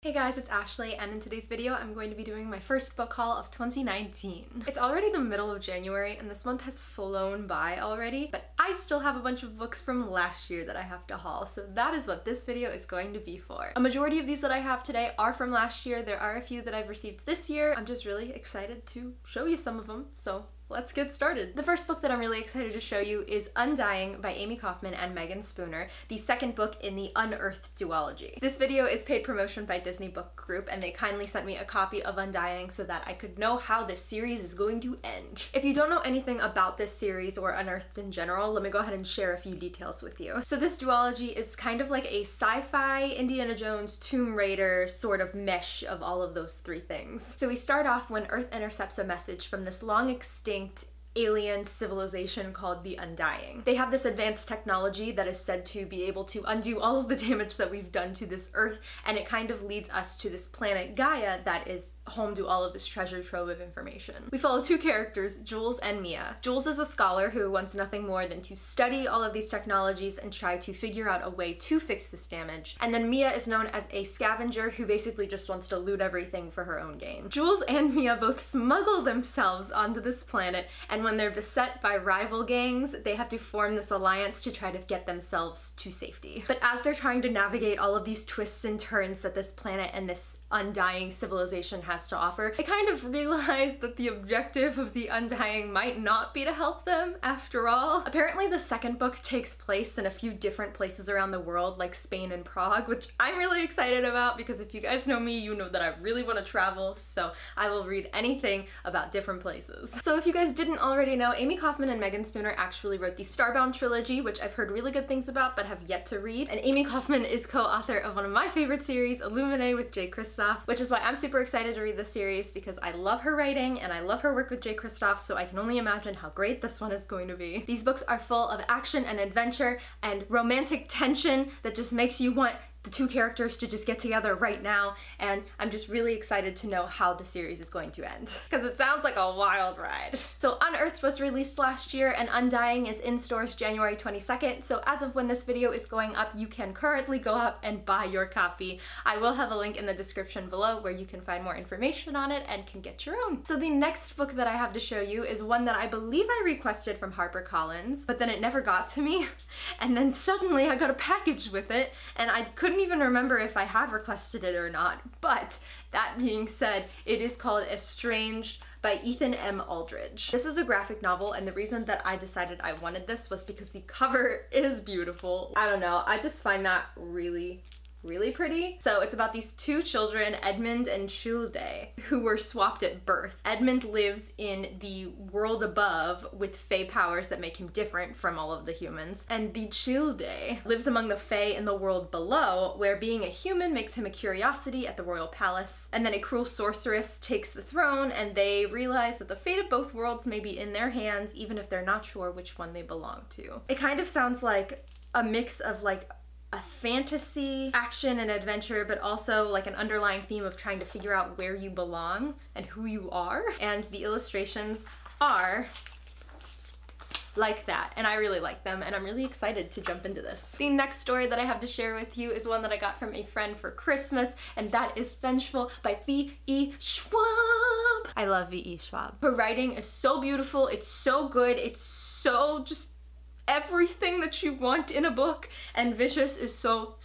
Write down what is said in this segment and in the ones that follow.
Hey guys, it's Ashley, and in today's video I'm going to be doing my first book haul of 2019. It's already the middle of January and this month has flown by already, but I still have a bunch of books from last year that I have to haul, so that is what this video is going to be for. A majority of these that I have today are from last year. There are a few that I've received this year. I'm just really excited to show you some of them, so let's get started. The first book that I'm really excited to show you is Undying by Amie Kaufman and Megan Spooner, the second book in the Unearthed duology. This video is paid promotion by Disney Book Group, and they kindly sent me a copy of Undying so that I could know how this series is going to end. If you don't know anything about this series or Unearthed in general, let me go ahead and share a few details with you. So this duology is kind of like a sci-fi, Indiana Jones, Tomb Raider sort of mesh of all of those three things. So we start off when Earth intercepts a message from this long extinct alien civilization called the Undying. They have this advanced technology that is said to be able to undo all of the damage that we've done to this Earth, and it kind of leads us to this planet Gaia that is home to all of this treasure trove of information. We follow two characters, Jules and Mia. Jules is a scholar who wants nothing more than to study all of these technologies and try to figure out a way to fix this damage. And then Mia is known as a scavenger who basically just wants to loot everything for her own gain. Jules and Mia both smuggle themselves onto this planet, and when they're beset by rival gangs, they have to form this alliance to try to get themselves to safety. But as they're trying to navigate all of these twists and turns that this planet and this undying civilization has to offer, they kind of realize that the objective of the Undying might not be to help them after all. Apparently the second book takes place in a few different places around the world, like Spain and Prague, which I'm really excited about because if you guys know me, you know that I really want to travel, so I will read anything about different places. So if you guys didn't already know, Amie Kaufman and Megan Spooner actually wrote the Starbound trilogy, which I've heard really good things about but have yet to read, and Amie Kaufman is co-author of one of my favorite series, Illuminae with Jay Kristoff, which is why I'm super excited to read this series because I love her writing and I love her work with Jay Kristoff, so I can only imagine how great this one is going to be. These books are full of action and adventure and romantic tension that just makes you want the two characters to just get together right now, and I'm just really excited to know how the series is going to end because it sounds like a wild ride. So Unearthed was released last year and Undying is in stores January 22nd, so as of when this video is going up, you can currently go up and buy your copy. I will have a link in the description below where you can find more information on it and can get your own. So the next book that I have to show you is one that I believe I requested from HarperCollins, but then it never got to me, and then suddenly I got a package with it and I couldn't even remember if I had requested it or not. But that being said, it is called Estranged by Ethan M. Aldridge. This is a graphic novel, and the reason that I decided I wanted this was because the cover is beautiful. I don't know, I just find that really pretty. So it's about these two children, Edmund and Childe, who were swapped at birth. Edmund lives in the world above with fae powers that make him different from all of the humans, and the Childe lives among the fae in the world below, where being a human makes him a curiosity at the royal palace. And then a cruel sorceress takes the throne, and they realize that the fate of both worlds may be in their hands, even if they're not sure which one they belong to. It kind of sounds like a mix of like a fantasy, action, and adventure, but also like an underlying theme of trying to figure out where you belong and who you are. And the illustrations are like that, and I really like them, and I'm really excited to jump into this. The next story that I have to share with you is one that I got from a friend for Christmas, and that is Vengeful by V.E. Schwab. I love V.E. Schwab. Her writing is so beautiful, it's so good, it's so just everything that you want in a book, and Vicious is so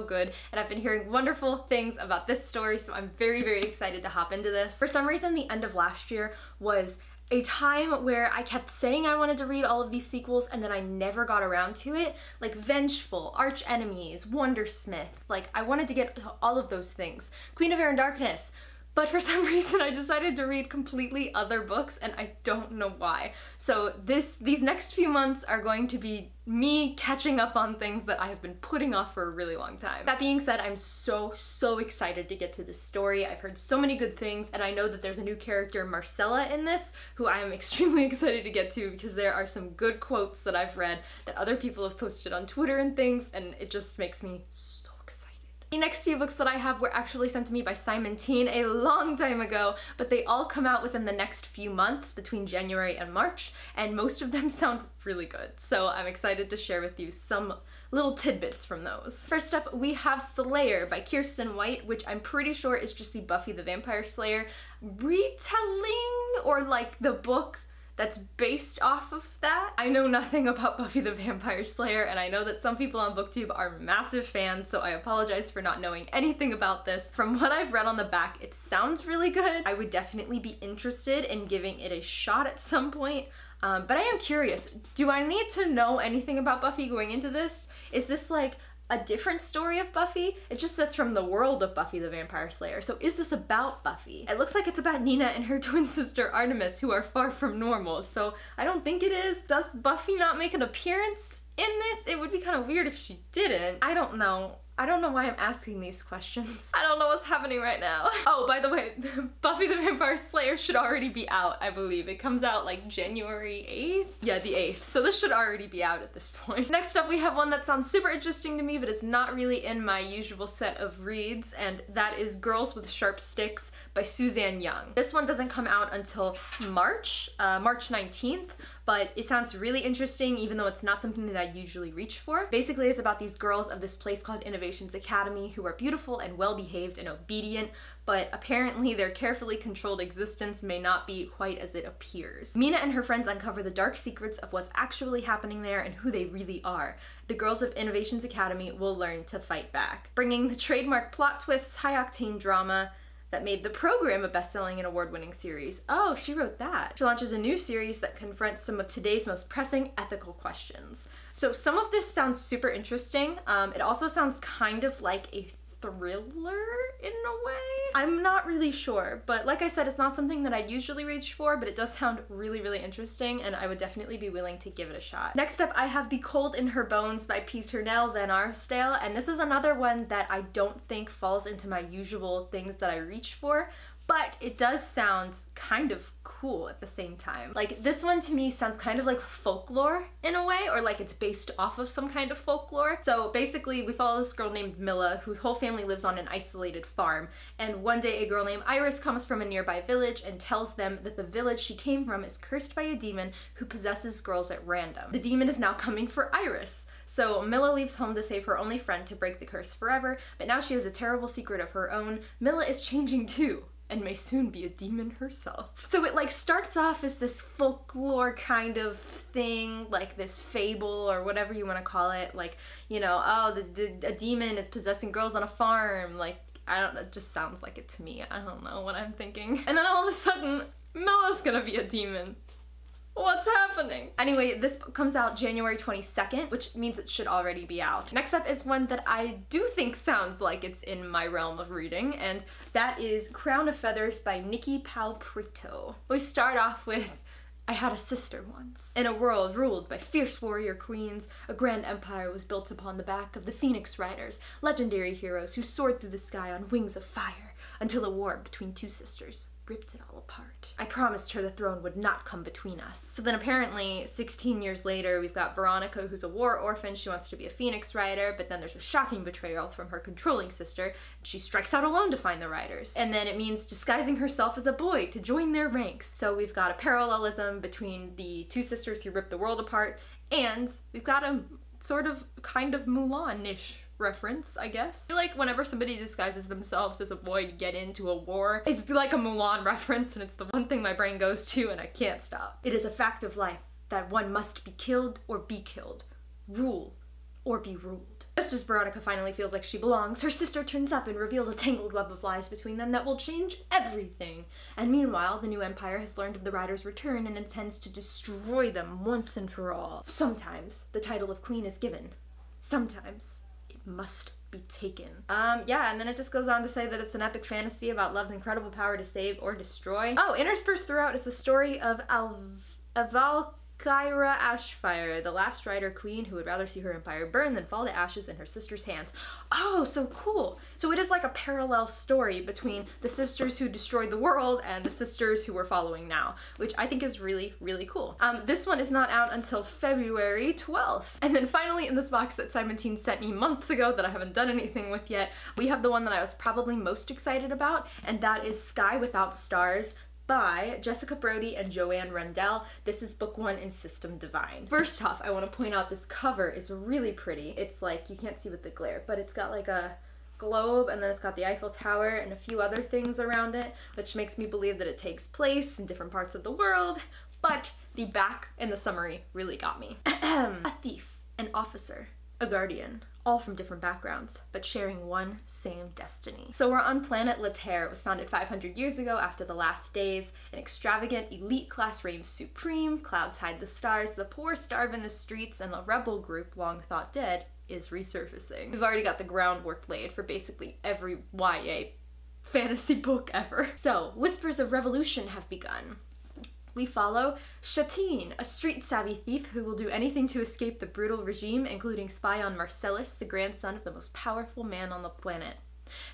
good, and I've been hearing wonderful things about this story, so I'm very excited to hop into this. For some reason, the end of last year was a time where I kept saying I wanted to read all of these sequels and then I never got around to it. Like Vengeful, Arch Enemies, Wondersmith, like I wanted to get all of those things. Queen of Air and Darkness. But for some reason I decided to read completely other books and I don't know why. So these next few months are going to be me catching up on things that I have been putting off for a really long time. That being said, I'm so excited to get to this story. I've heard so many good things, and I know that there's a new character, Marcella, in this, who I am extremely excited to get to because there are some good quotes that I've read that other people have posted on Twitter and things, and it just makes me so excited. The next few books that I have were actually sent to me by Simon Teen a long time ago, but they all come out within the next few months between January and March, and most of them sound really good. So I'm excited to share with you some little tidbits from those. First up, we have Slayer by Kiersten White, which I'm pretty sure is just the Buffy the Vampire Slayer retelling, or like the book that's based off of that. I know nothing about Buffy the Vampire Slayer, and I know that some people on BookTube are massive fans, so I apologize for not knowing anything about this. From what I've read on the back, it sounds really good. I would definitely be interested in giving it a shot at some point. But I am curious, do I need to know anything about Buffy going into this? Is this like a different story of Buffy? It just says from the world of Buffy the Vampire Slayer. So is this about Buffy? It looks like it's about Nina and her twin sister Artemis, who are far from normal, so I don't think it is. Does Buffy not make an appearance in this? It would be kind of weird if she didn't. I don't know. I don't know why I'm asking these questions. I don't know what's happening right now. Oh, by the way, Buffy the Vampire Slayer should already be out, I believe. It comes out like January 8th? Yeah, the 8th. So this should already be out at this point. Next up, we have one that sounds super interesting to me, but is not really in my usual set of reads, and that is Girls with Sharp Sticks by Suzanne Young. This one doesn't come out until March 19th, but it sounds really interesting, even though it's not something that I usually reach for. Basically, it's about these girls of this place called Innovations Academy who are beautiful and well-behaved and obedient, but apparently their carefully controlled existence may not be quite as it appears. Mina and her friends uncover the dark secrets of what's actually happening there and who they really are. The girls of Innovations Academy will learn to fight back. Bringing the trademark plot twists, high-octane drama that made The Program a best-selling and award-winning series. Oh, she wrote that. She launches a new series that confronts some of today's most pressing ethical questions. So some of this sounds super interesting. It also sounds kind of like a thriller in a way. I'm not really sure, but like I said, it's not something that I'd usually reach for, but it does sound really, really interesting, and I would definitely be willing to give it a shot. Next up, I have The Cold in Her Bones by Peter Nell Van Arsdale, and this is another one that I don't think falls into my usual things that I reach for, but it does sound kind of cool at the same time. Like, this one to me sounds kind of like folklore in a way, or like it's based off of some kind of folklore. So basically, we follow this girl named Milla, whose whole family lives on an isolated farm, and one day a girl named Iris comes from a nearby village and tells them that the village she came from is cursed by a demon who possesses girls at random. The demon is now coming for Iris. So Milla leaves home to save her only friend to break the curse forever, but now she has a terrible secret of her own. Milla is changing too, and may soon be a demon herself. So it like starts off as this folklore kind of thing, like this fable or whatever you want to call it, like, you know, oh, a demon is possessing girls on a farm, like, I don't know, it just sounds like it to me. I don't know what I'm thinking. And then all of a sudden, Milla's gonna be a demon. What's happening? Anyway, this book comes out January 22nd, which means it should already be out. Next up is one that I do think sounds like it's in my realm of reading, and that is Crown of Feathers by Nikki Palprito. We start off with I had a sister once. In a world ruled by fierce warrior queens, a grand empire was built upon the back of the Phoenix Riders, legendary heroes who soared through the sky on wings of fire, until a war between two sisters ripped it all apart. I promised her the throne would not come between us. So then apparently 16 years later, we've got Veronica, who's a war orphan. She wants to be a Phoenix Rider, but then there's a shocking betrayal from her controlling sister, and she strikes out alone to find the Riders. And then it means disguising herself as a boy to join their ranks. So we've got a parallelism between the two sisters who ripped the world apart, and we've got a sort of kind of Mulan-ish reference, I guess. I feel like whenever somebody disguises themselves as a boy to get into a war, it's like a Mulan reference, and it's the one thing my brain goes to and I can't stop. It is a fact of life that one must be killed or be killed, rule or be ruled. Just as Veronica finally feels like she belongs, her sister turns up and reveals a tangled web of lies between them that will change everything. And meanwhile, the new empire has learned of the Riders' return and intends to destroy them once and for all. Sometimes the title of queen is given. Sometimes must be taken. Yeah, and then it just goes on to say that it's an epic fantasy about love's incredible power to save or destroy. Oh, interspersed throughout is the story of Avalkyra Ashfire, the last Rider Queen who would rather see her empire burn than fall to ashes in her sister's hands. Oh, so cool. So it is like a parallel story between the sisters who destroyed the world and the sisters who we're following now, which I think is really, really cool. This one is not out until February 12th. And then finally in this box that Simon sent me months ago that I haven't done anything with yet, we have the one that I was probably most excited about, and that is Sky Without Stars by Jessica Brody and Joanne Rundell. This is book 1 in System Divine. First off, I want to point out this cover is really pretty. It's like, you can't see with the glare, but it's got like a globe, and then it's got the Eiffel Tower and a few other things around it, which makes me believe that it takes place in different parts of the world, but the back and the summary really got me. A thief, an officer, a guardian, all from different backgrounds, but sharing one same destiny. So we're on planet Laterre. It was founded 500 years ago after the last days. An extravagant elite class reigns supreme, clouds hide the stars, the poor starve in the streets, and a rebel group long thought dead is resurfacing. We've already got the groundwork laid for basically every YA fantasy book ever. So, whispers of revolution have begun. We follow Shatine, a street-savvy thief who will do anything to escape the brutal regime, including spy on Marcellus, the grandson of the most powerful man on the planet.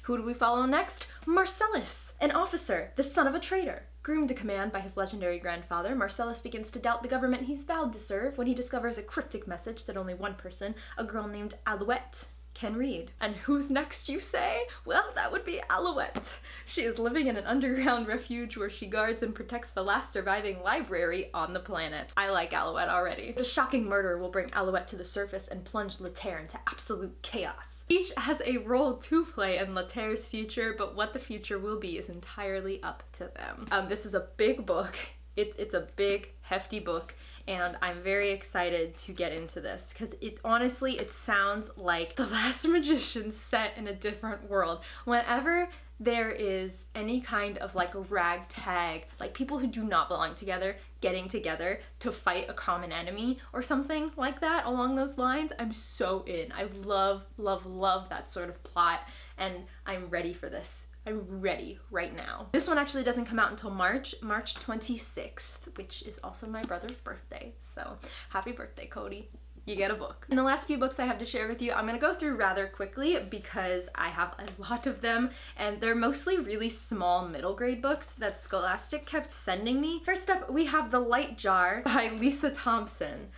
Who do we follow next? Marcellus, an officer, the son of a traitor. Groomed to command by his legendary grandfather, Marcellus begins to doubt the government he's vowed to serve when he discovers a cryptic message that only one person, a girl named Alouette, can read. And who's next, you say? Well, that would be Alouette. She is living in an underground refuge where she guards and protects the last surviving library on the planet. I like Alouette already. The shocking murder will bring Alouette to the surface and plunge Laterre into absolute chaos. Each has a role to play in Laterre's future, but what the future will be is entirely up to them. This is a big book. It's a big, hefty book, and I'm very excited to get into this because it sounds like The Last Magician set in a different world. Whenever there is any kind of like a ragtag, like people who do not belong together getting together to fight a common enemy or something like that along those lines, I'm so in. I love, love, love that sort of plot, and I'm ready for this. I'm ready right now. This one actually doesn't come out until March 26th, which is also my brother's birthday. So happy birthday, Cody. You get a book. And the last few books I have to share with you, I'm gonna go through rather quickly because I have a lot of them, and they're mostly really small middle grade books that Scholastic kept sending me. First up, we have The Light Jar by Lisa Thompson.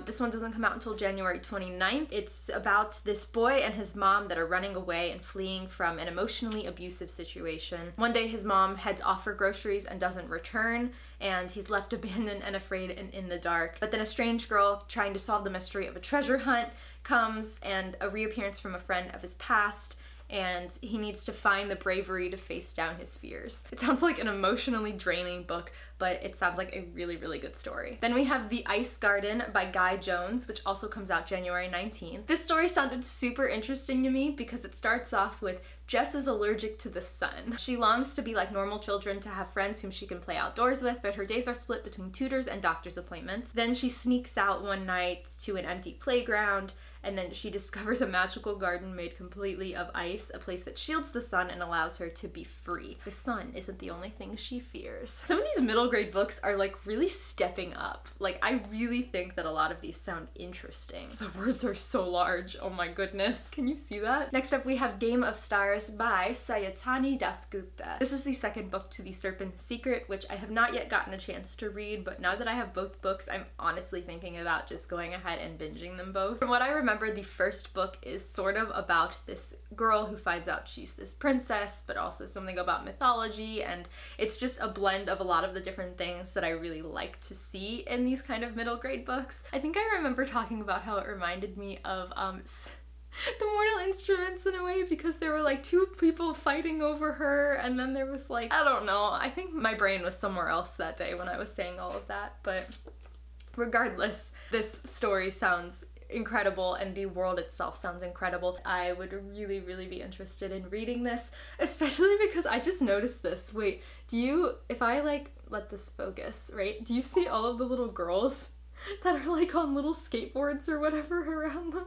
This one doesn't come out until January 29th. It's about this boy and his mom that are running away and fleeing from an emotionally abusive situation. One day his mom heads off for groceries and doesn't return, and he's left abandoned and afraid and in the dark. But then a strange girl trying to solve the mystery of a treasure hunt comes, and a reappearance from a friend of his past, and he needs to find the bravery to face down his fears. It sounds like an emotionally draining book, but it sounds like a really, really good story. Then we have The Ice Garden by Guy Jones, which also comes out January 19th. This story sounded super interesting to me because it starts off with Jess is allergic to the sun. She longs to be like normal children, to have friends whom she can play outdoors with, but her days are split between tutors and doctor's appointments. Then she sneaks out one night to an empty playground, and then she discovers a magical garden made completely of ice, a place that shields the sun and allows her to be free. The sun isn't the only thing she fears. Some of these middle grade books are like really stepping up. Like, I really think that a lot of these sound interesting. The words are so large, oh my goodness. Can you see that? Next up we have Game of Stars by Sayatani Dasgupta. This is the second book to The Serpent's Secret, which I have not yet gotten a chance to read, but now that I have both books, I'm honestly thinking about just going ahead and binging them both. From what I remember, the first book is sort of about this girl who finds out she's this princess, but also something about mythology, and it's just a blend of a lot of the different things that I really like to see in these kind of middle grade books. I think I remember talking about how it reminded me of The Mortal Instruments in a way, because there were like two people fighting over her, and then there was like, I don't know, I think my brain was somewhere else that day when I was saying all of that, but regardless, this story sounds incredible and the world itself sounds incredible. I would really, really be interested in reading this, especially because I just noticed this. Wait, if I like let this focus, right? Do you see all of the little girls that are like on little skateboards or whatever around them?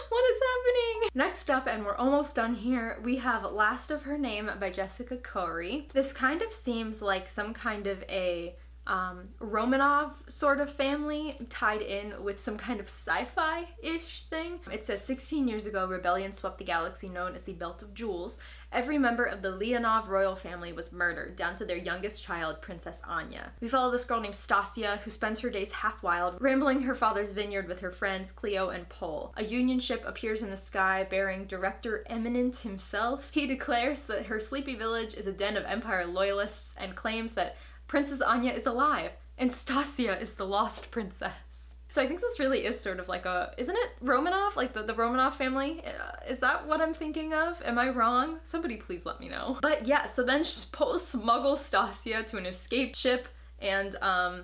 What is happening? Next up, and we're almost done here, we have Last of Her Name by Jessica Khoury. This kind of seems like some kind of a Romanov sort of family tied in with some kind of sci-fi-ish thing. It says 16 years ago, rebellion swept the galaxy known as the Belt of Jewels. Every member of the Leonov royal family was murdered, down to their youngest child, Princess Anya. We follow this girl named Stasia, who spends her days half wild, rambling her father's vineyard with her friends Cleo and Pol. A Union ship appears in the sky bearing Director Eminent himself. He declares that her sleepy village is a den of Empire loyalists and claims that Princess Anya is alive, and Stasia is the lost princess. So I think this really is sort of like a, isn't it Romanov? Like the Romanov family? Is that what I'm thinking of? Am I wrong? Somebody please let me know. But yeah, so then Pol smuggles Stasia to an escaped ship, and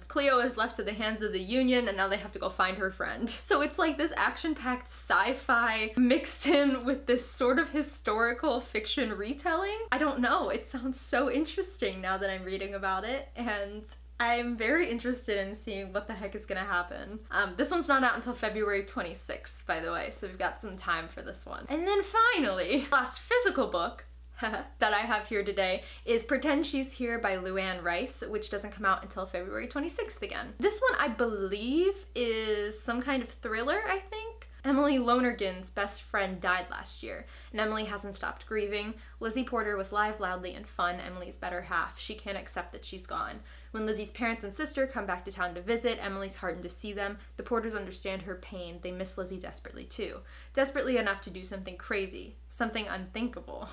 Cleo is left to the hands of the Union, and now they have to go find her friend. So it's like this action-packed sci-fi mixed in with this sort of historical fiction retelling. I don't know, it sounds so interesting now that I'm reading about it, and I'm very interested in seeing what the heck is gonna happen. This one's not out until February 26th, by the way, so we've got some time for this one. And then finally, last physical book that I have here today is Pretend She's Here by Luann Rice, which doesn't come out until February 26th again. This one, I believe, is some kind of thriller, I think. Emily Lonergan's best friend died last year, and Emily hasn't stopped grieving. Lizzie Porter was live, loudly, and fun, Emily's better half. She can't accept that she's gone. When Lizzie's parents and sister come back to town to visit, Emily's heartened to see them. The Porters understand her pain. They miss Lizzie desperately, too. Desperately enough to do something crazy. Something unthinkable.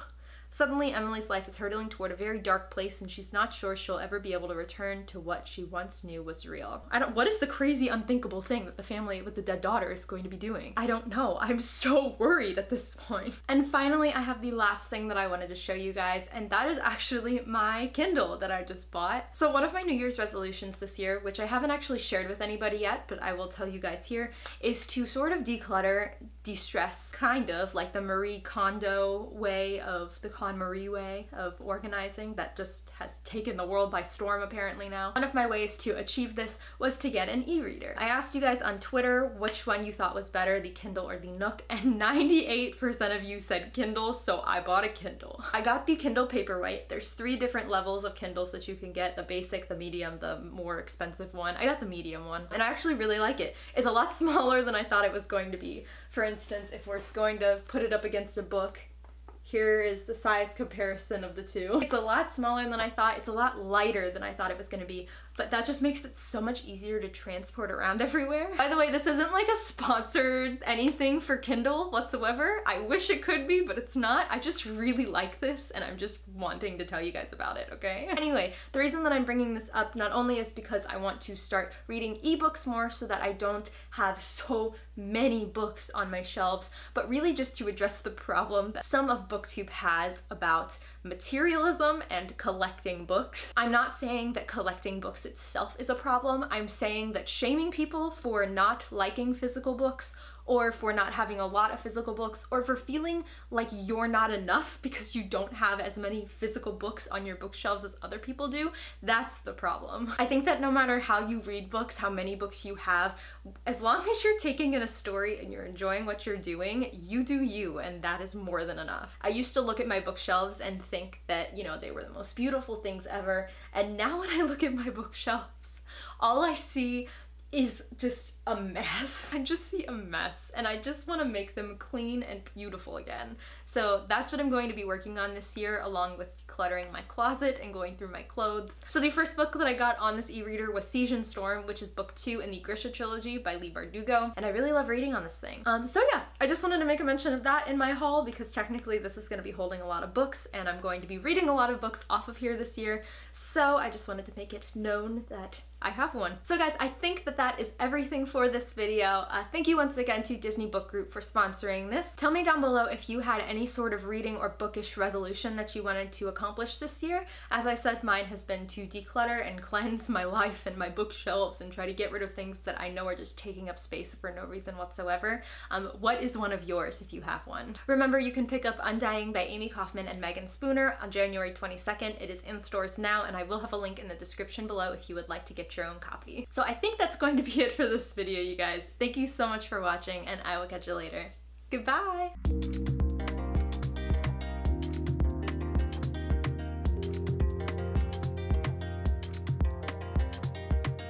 Suddenly, Emily's life is hurtling toward a very dark place, and she's not sure she'll ever be able to return to what she once knew was real. What is the crazy, unthinkable thing that the family with the dead daughter is going to be doing? I don't know. I'm so worried at this point. And finally, I have the last thing that I wanted to show you guys, and that is actually my Kindle that I just bought. So one of my New Year's resolutions this year, which I haven't actually shared with anybody yet, but I will tell you guys here, is to sort of declutter, de-stress, kind of like the Marie Kondo way of the KonMari way of organizing that just has taken the world by storm apparently now. One of my ways to achieve this was to get an e-reader. I asked you guys on Twitter which one you thought was better, the Kindle or the Nook, and 98% of you said Kindle, so I bought a Kindle. I got the Kindle Paperwhite. There's 3 different levels of Kindles that you can get, the basic, the medium, the more expensive one. I got the medium one, and I actually really like it. It's a lot smaller than I thought it was going to be. For instance, if we're going to put it up against a book, here is the size comparison of the two. It's a lot smaller than I thought. It's a lot lighter than I thought it was gonna be, but that just makes it so much easier to transport around everywhere. By the way, this isn't like a sponsored anything for Kindle whatsoever. I wish it could be, but it's not. I just really like this, and I'm just wanting to tell you guys about it, okay? Anyway, the reason that I'm bringing this up not only is because I want to start reading ebooks more so that I don't have so many books on my shelves, but really just to address the problem that some of BookTube has about materialism and collecting books. I'm not saying that collecting books itself is a problem. I'm saying that shaming people for not liking physical books, or for not having a lot of physical books, or for feeling like you're not enough because you don't have as many physical books on your bookshelves as other people do, that's the problem. I think that no matter how you read books, how many books you have, as long as you're taking in a story and you're enjoying what you're doing, you do you, and that is more than enough. I used to look at my bookshelves and think that, you know, they were the most beautiful things ever, and now when I look at my bookshelves, all I see is just a mess. I just see a mess, and I just want to make them clean and beautiful again. So that's what I'm going to be working on this year, along with decluttering my closet and going through my clothes. So the first book that I got on this e-reader was Siege and Storm, which is book 2 in the Grisha trilogy by Leigh Bardugo, and I really love reading on this thing. So yeah, I just wanted to make a mention of that in my haul because technically this is going to be holding a lot of books, and I'm going to be reading a lot of books off of here this year, so I just wanted to make it known that I have one. So guys, I think that that is everything for this video. Thank you once again to Disney Book Group for sponsoring this. Tell me down below if you had any sort of reading or bookish resolution that you wanted to accomplish this year. As I said, mine has been to declutter and cleanse my life and my bookshelves and try to get rid of things that I know are just taking up space for no reason whatsoever. What is one of yours if you have one? Remember, you can pick up Undying by Amy Kaufman and Megan Spooner on January 22nd. It is in stores now, and I will have a link in the description below if you would like to get your own copy. So I think that's going to be it for this video, you guys. Thank you so much for watching, and I will catch you later. Goodbye!